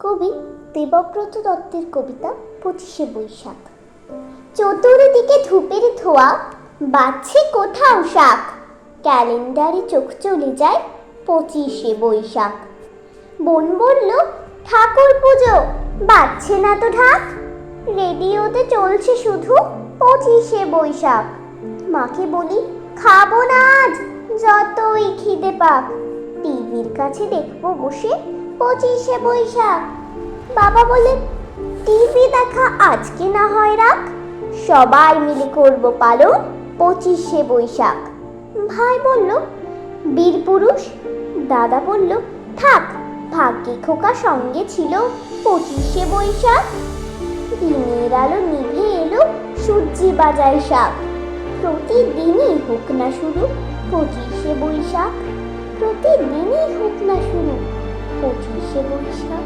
কবি দেবব্রত দত্তের কবিতা 25শে বৈশাখ। চতুর্দিকে ধূপের ধোয়া, বাজছে কোথাও শাক, ক্যালেন্ডারে চোখ চলে যায় 25শে বৈশাখ। বোন বলল, ঠাকুর পুজো, বাজছে না তো ঢাক, রেডিওতে চলছে শুধু 25শে বৈশাখ। মাকে বলি, খাবো না আজ যতই খিদে পাক, টিভির কাছে দেখবো বসে 25শে বৈশাখ। বাবা বলে, টিভি দেখা আজকে না হয় রাখ, সবাই মিলে করব পালন 25শে বৈশাখ। ভাই বলল, বীর পুরুষ। দাদা বলল, থাক, ভাগ্যে খোকা সঙ্গে ছিল 25শে বৈশাখ। দিনের আলো নিভে এলো, সূর্যি বাজায় শাক, প্রতিদিনই হোক না শুরু 25শে বৈশাখ, প্রতিদিনই হোক না শুরু 25শে বৈশাখ।